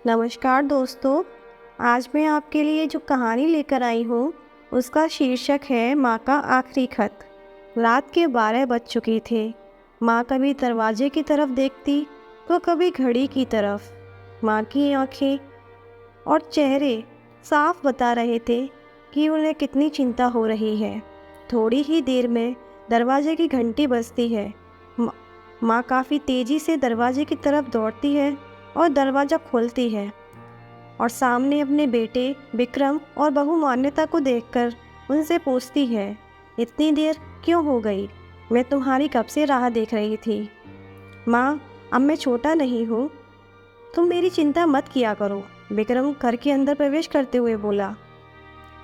नमस्कार दोस्तों। आज मैं आपके लिए जो कहानी लेकर आई हूँ उसका शीर्षक है माँ का आखिरी खत। रात के 12 बज चुके थे। माँ कभी दरवाजे की तरफ देखती तो कभी घड़ी की तरफ। माँ की आंखें और चेहरे साफ बता रहे थे कि उन्हें कितनी चिंता हो रही है। थोड़ी ही देर में दरवाजे की घंटी बजती है। माँ काफ़ी तेज़ी से दरवाजे की तरफ दौड़ती है और दरवाज़ा खोलती है और सामने अपने बेटे विक्रम और बहू मान्यता को देखकर उनसे पूछती है, इतनी देर क्यों हो गई? मैं तुम्हारी कब से राह देख रही थी। माँ, अब मैं छोटा नहीं हूँ, तुम मेरी चिंता मत किया करो। विक्रम घर के अंदर प्रवेश करते हुए बोला,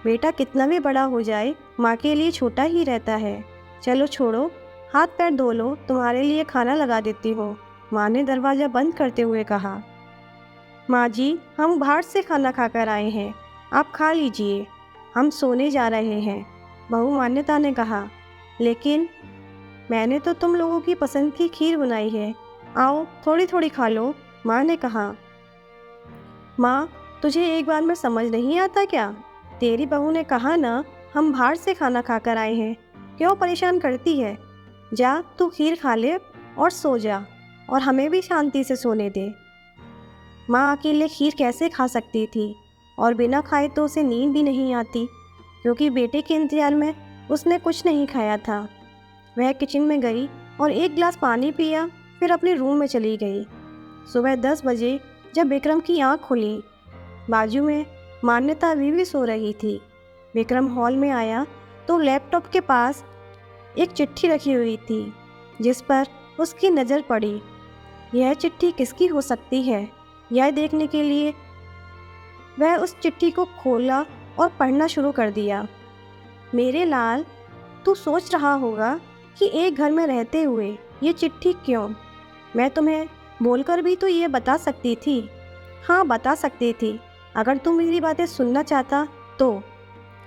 बेटा कितना भी बड़ा हो जाए माँ के लिए छोटा ही रहता है। चलो छोड़ो, हाथ पैर धो लो, तुम्हारे लिए खाना लगा देती हूँ। माँ ने दरवाज़ा बंद करते हुए कहा, माँ जी, हम बाहर से खाना खाकर आए हैं, आप खा लीजिए, हम सोने जा रहे हैं। बहू मान्यता ने कहा, लेकिन मैंने तो तुम लोगों की पसंद की खीर बनाई है, आओ थोड़ी थोड़ी खा लो। माँ ने कहा, माँ तुझे एक बार में समझ नहीं आता क्या? तेरी बहू ने कहा ना, हम बाहर से खाना खाकर आए हैं, क्यों परेशान करती है? जा तू खीर खा ले और सो जा, और हमें भी शांति से सोने दे। माँ अकेले खीर कैसे खा सकती थी, और बिना खाए तो उसे नींद भी नहीं आती, क्योंकि बेटे के इंतजार में उसने कुछ नहीं खाया था। वह किचन में गई और एक गिलास पानी पिया, फिर अपने रूम में चली गई। सुबह 10 बजे जब विक्रम की आँख खुली, बाजू में मान्यता अभी भी सो रही थी। विक्रम हॉल में आया तो लैपटॉप के पास एक चिट्ठी रखी हुई थी, जिस पर उसकी नज़र पड़ी। यह चिट्ठी किसकी हो सकती है, यह देखने के लिए वह उस चिट्ठी को खोला और पढ़ना शुरू कर दिया। मेरे लाल, तू सोच रहा होगा कि एक घर में रहते हुए ये चिट्ठी क्यों? मैं तुम्हें बोलकर भी तो ये बता सकती थी। हाँ, बता सकती थी, अगर तू मेरी बातें सुनना चाहता तो।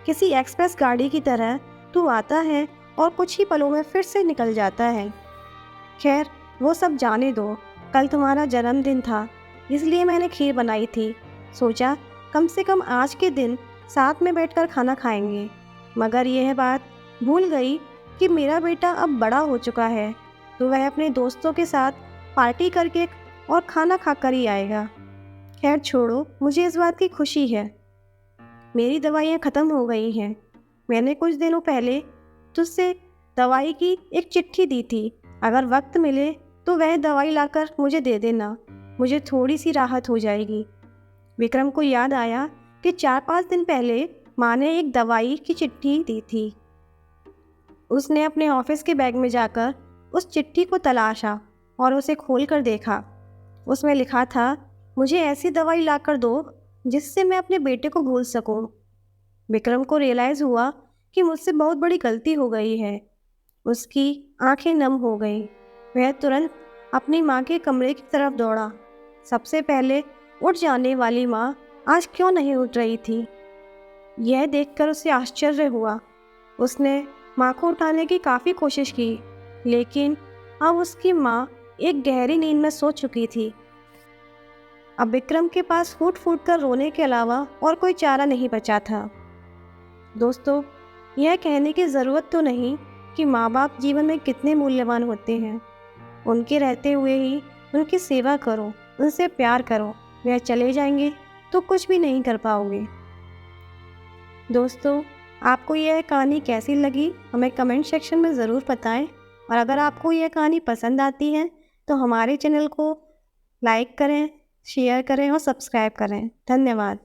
किसी एक्सप्रेस गाड़ी की तरह तू आता है और कुछ ही पलों में फिर से निकल जाता है। खैर, वो सब जाने दो। कल तुम्हारा जन्मदिन था, इसलिए मैंने खीर बनाई थी। सोचा कम से कम आज के दिन साथ में बैठकर खाना खाएंगे। मगर यह बात भूल गई कि मेरा बेटा अब बड़ा हो चुका है, तो वह अपने दोस्तों के साथ पार्टी करके और खाना खाकर ही आएगा। खैर छोड़ो, मुझे इस बात की खुशी है। मेरी दवाइयाँ ख़त्म हो गई हैं। मैंने कुछ दिनों पहले तुझसे दवाई की एक चिट्ठी दी थी, अगर वक्त मिले तो वह दवाई लाकर मुझे दे देना, मुझे थोड़ी सी राहत हो जाएगी। विक्रम को याद आया कि 4-5 दिन पहले माँ ने एक दवाई की चिट्ठी दी थी। उसने अपने ऑफिस के बैग में जाकर उस चिट्ठी को तलाशा और उसे खोलकर देखा। उसमें लिखा था, मुझे ऐसी दवाई लाकर दो जिससे मैं अपने बेटे को भूल सकूं। विक्रम को रियलाइज़ हुआ कि मुझसे बहुत बड़ी गलती हो गई है। उसकी आंखें नम हो गईं। वह तुरंत अपनी माँ के कमरे की तरफ दौड़ा। सबसे पहले उठ जाने वाली माँ आज क्यों नहीं उठ रही थी, यह देखकर उसे आश्चर्य हुआ। उसने माँ को उठाने की काफ़ी कोशिश की, लेकिन अब उसकी माँ एक गहरी नींद में सो चुकी थी। अब विक्रम के पास फूट फूट कर रोने के अलावा और कोई चारा नहीं बचा था। दोस्तों, यह कहने की ज़रूरत तो नहीं कि माँ बाप जीवन में कितने मूल्यवान होते हैं। उनके रहते हुए ही उनकी सेवा करो, उनसे प्यार करो। वह चले जाएंगे तो कुछ भी नहीं कर पाओगे। दोस्तों, आपको यह कहानी कैसी लगी हमें कमेंट सेक्शन में ज़रूर बताएं, और अगर आपको यह कहानी पसंद आती है तो हमारे चैनल को लाइक करें, शेयर करें और सब्सक्राइब करें। धन्यवाद।